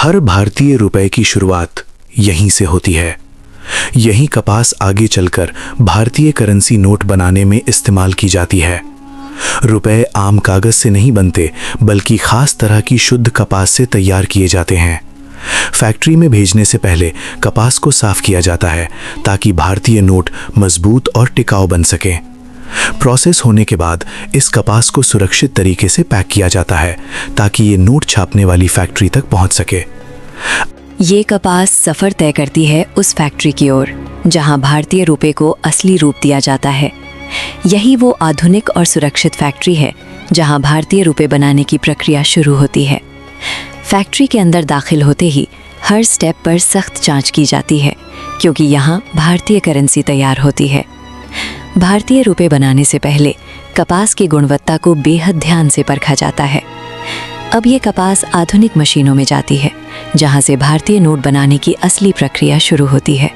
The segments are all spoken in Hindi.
हर भारतीय रुपए की शुरुआत यहीं से होती है। यही कपास आगे चलकर भारतीय करेंसी नोट बनाने में इस्तेमाल की जाती है। रुपए आम कागज से नहीं बनते, बल्कि खास तरह की शुद्ध कपास से तैयार किए जाते हैं। फैक्ट्री में भेजने से पहले कपास को साफ किया जाता है ताकि भारतीय नोट मजबूत और टिकाऊ बन सके। प्रोसेस होने के बाद इस कपास को सुरक्षित तरीके से पैक किया जाता है ताकि ये नोट छापने वाली फैक्ट्री तक पहुंच सके। ये कपास सफ़र तय करती है उस फैक्ट्री की ओर जहां भारतीय रुपए को असली रूप दिया जाता है। यही वो आधुनिक और सुरक्षित फैक्ट्री है जहां भारतीय रुपए बनाने की प्रक्रिया शुरू होती है। फैक्ट्री के अंदर दाखिल होते ही हर स्टेप पर सख्त जांच की जाती है, क्योंकि यहाँ भारतीय करेंसी तैयार होती है। भारतीय रुपए बनाने से पहले कपास की गुणवत्ता को बेहद ध्यान से परखा जाता है। अब ये कपास आधुनिक मशीनों में जाती है, जहाँ से भारतीय नोट बनाने की असली प्रक्रिया शुरू होती है।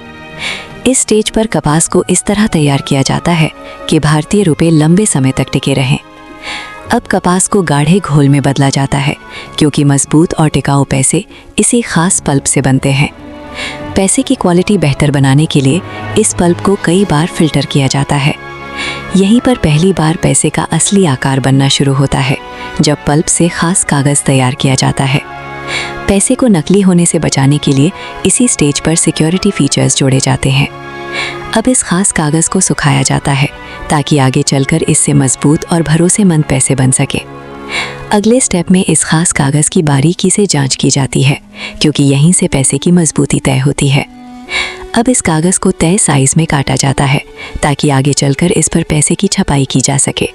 इस स्टेज पर कपास को इस तरह तैयार किया जाता है कि भारतीय रुपए लंबे समय तक टिके रहें। अब कपास को गाढ़े घोल में बदला जाता है, क्योंकि मजबूत और टिकाऊ पैसे इसी खास पल्प से बनते हैं। पैसे की क्वालिटी बेहतर बनाने के लिए इस पल्प को कई बार फिल्टर किया जाता है। यहीं पर पहली बार पैसे का असली आकार बनना शुरू होता है, जब पल्प से खास कागज़ तैयार किया जाता है। पैसे को नकली होने से बचाने के लिए इसी स्टेज पर सिक्योरिटी फीचर्स जोड़े जाते हैं। अब इस खास कागज़ को सुखाया जाता है ताकि आगे चलकर इससे मजबूत और भरोसेमंद पैसे बन सके। अगले स्टेप में इस खास कागज़ की बारीकी से जांच की जाती है, क्योंकि यहीं से पैसे की मजबूती तय होती है। अब इस कागज़ को तय साइज़ में काटा जाता है ताकि आगे चलकर इस पर पैसे की छपाई की जा सके।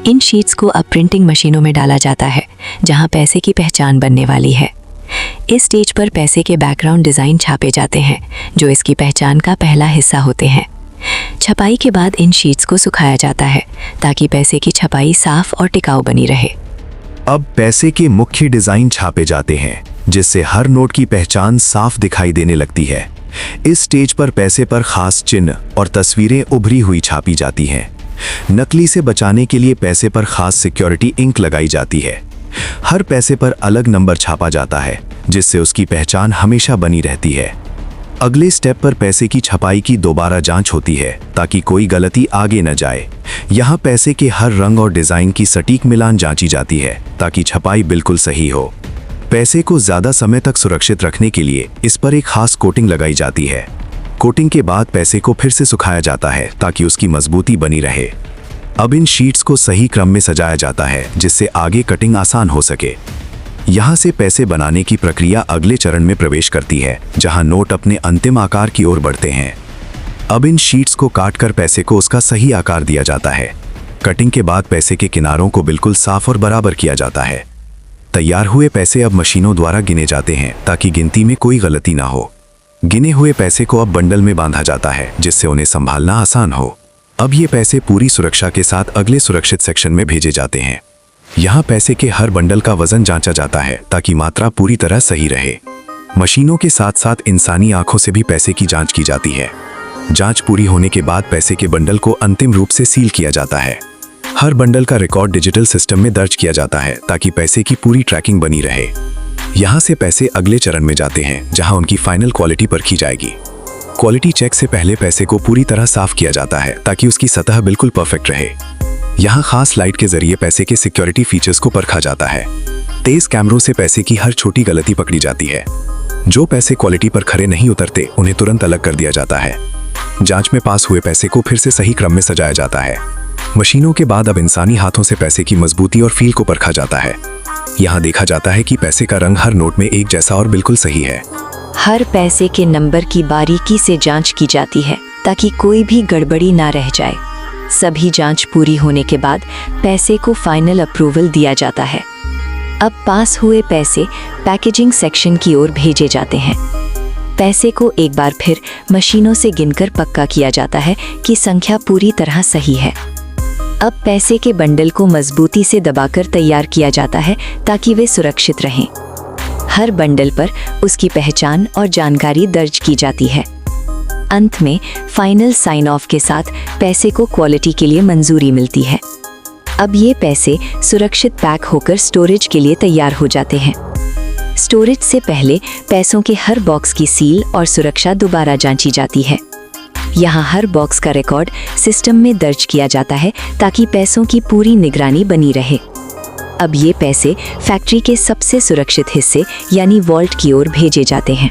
इन शीट्स को अब प्रिंटिंग मशीनों में डाला जाता है, जहां पैसे की पहचान बनने वाली है। इस स्टेज पर पैसे के बैकग्राउंड डिज़ाइन छापे जाते हैं, जो इसकी पहचान का पहला हिस्सा होते हैं। छपाई के बाद इन शीट्स को सुखाया जाता है ताकि पैसे की छपाई साफ और टिकाऊ बनी रहे। अब पैसे के मुख्य डिज़ाइन छापे जाते हैं, जिससे हर नोट की पहचान साफ दिखाई देने लगती है। इस स्टेज पर पैसे पर खास चिन्ह और तस्वीरें उभरी हुई छापी जाती हैं। नकली से बचाने के लिए पैसे पर खास सिक्योरिटी इंक लगाई जाती है। हर पैसे पर अलग नंबर छापा जाता है, जिससे उसकी पहचान हमेशा बनी रहती है। अगले स्टेप पर पैसे की छपाई की दोबारा जांच होती है ताकि कोई गलती आगे न जाए। यहाँ पैसे के हर रंग और डिज़ाइन की सटीक मिलान जांची जाती है ताकि छपाई बिल्कुल सही हो। पैसे को ज़्यादा समय तक सुरक्षित रखने के लिए इस पर एक खास कोटिंग लगाई जाती है। कोटिंग के बाद पैसे को फिर से सुखाया जाता है ताकि उसकी मजबूती बनी रहे। अब इन शीट्स को सही क्रम में सजाया जाता है, जिससे आगे कटिंग आसान हो सके। यहाँ से पैसे बनाने की प्रक्रिया अगले चरण में प्रवेश करती है, जहाँ नोट अपने अंतिम आकार की ओर बढ़ते हैं। अब इन शीट्स को काटकर पैसे को उसका सही आकार दिया जाता है। कटिंग के बाद पैसे के किनारों को बिल्कुल साफ और बराबर किया जाता है। तैयार हुए पैसे अब मशीनों द्वारा गिने जाते हैं ताकि गिनती में कोई गलती ना हो। गिने हुए पैसे को अब बंडल में बांधा जाता है, जिससे उन्हें संभालना आसान हो। अब ये पैसे पूरी सुरक्षा के साथ अगले सुरक्षित सेक्शन में भेजे जाते हैं। यहाँ पैसे के हर बंडल का वजन जांचा जाता है ताकि मात्रा पूरी तरह सही रहे। मशीनों के साथ साथ इंसानी आंखों से भी पैसे की जांच की जाती है। जांच पूरी होने के बाद पैसे के बंडल को अंतिम रूप से सील किया जाता है। हर बंडल का रिकॉर्ड डिजिटल सिस्टम में दर्ज किया जाता है ताकि पैसे की पूरी ट्रैकिंग बनी रहे। यहाँ से पैसे अगले चरण में जाते हैं, जहाँ उनकी फाइनल क्वालिटी परखी जाएगी। क्वालिटी चेक से पहले पैसे को पूरी तरह साफ किया जाता है ताकि उसकी सतह बिल्कुल परफेक्ट रहे। यहाँ खास लाइट के जरिए पैसे के सिक्योरिटी फीचर्स को परखा जाता है। तेज कैमरों से पैसे की हर छोटी गलती पकड़ी जाती है। जो पैसे क्वालिटी पर खरे नहीं उतरते, उन्हें तुरंत अलग कर दिया जाता है। जांच में पास हुए पैसे को फिर से सही क्रम में सजाया जाता है। मशीनों के बाद अब इंसानी हाथों से पैसे की मजबूती और फील को परखा जाता है। यहाँ देखा जाता है कि पैसे का रंग हर नोट में एक जैसा और बिल्कुल सही है। हर पैसे के नंबर की बारीकी से जांच की जाती है ताकि कोई भी गड़बड़ी ना रह जाए। सभी जांच पूरी होने के बाद पैसे को फाइनल अप्रूवल दिया जाता है। अब पास हुए पैसे पैकेजिंग सेक्शन की ओर भेजे जाते हैं। पैसे को एक बार फिर मशीनों से गिनकर पक्का किया जाता है कि संख्या पूरी तरह सही है। अब पैसे के बंडल को मजबूती से दबाकर तैयार किया जाता है ताकि वे सुरक्षित रहें। हर बंडल पर उसकी पहचान और जानकारी दर्ज की जाती है। अंत में फाइनल साइन ऑफ के साथ पैसे को क्वालिटी के लिए मंजूरी मिलती है। अब ये पैसे सुरक्षित पैक होकर स्टोरेज के लिए तैयार हो जाते हैं। स्टोरेज से पहले पैसों के हर बॉक्स की सील और सुरक्षा दोबारा जांची जाती है। यहाँ हर बॉक्स का रिकॉर्ड सिस्टम में दर्ज किया जाता है ताकि पैसों की पूरी निगरानी बनी रहे। अब ये पैसे फैक्ट्री के सबसे सुरक्षित हिस्से यानी वॉल्ट की ओर भेजे जाते हैं।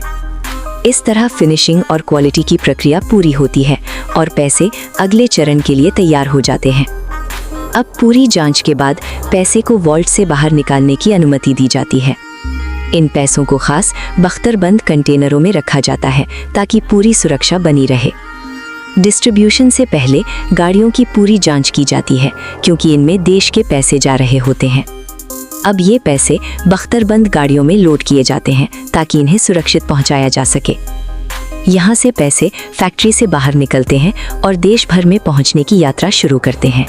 इस तरह फिनिशिंग और क्वालिटी की प्रक्रिया पूरी होती है और पैसे अगले चरण के लिए तैयार हो जाते हैं। अब पूरी जांच के बाद पैसे को वॉल्ट से बाहर निकालने की अनुमति दी जाती है। इन पैसों को खास बख्तरबंद कंटेनरों में रखा जाता है ताकि पूरी सुरक्षा बनी रहे। डिस्ट्रीब्यूशन से पहले गाड़ियों की पूरी जांच की जाती है क्योंकि इनमें देश के पैसे जा रहे होते हैं। अब ये पैसे बख्तरबंद गाड़ियों में लोड किए जाते हैं ताकि इन्हें सुरक्षित पहुंचाया जा सके। यहाँ से पैसे फैक्ट्री से बाहर निकलते हैं और देश भर में पहुंचने की यात्रा शुरू करते हैं।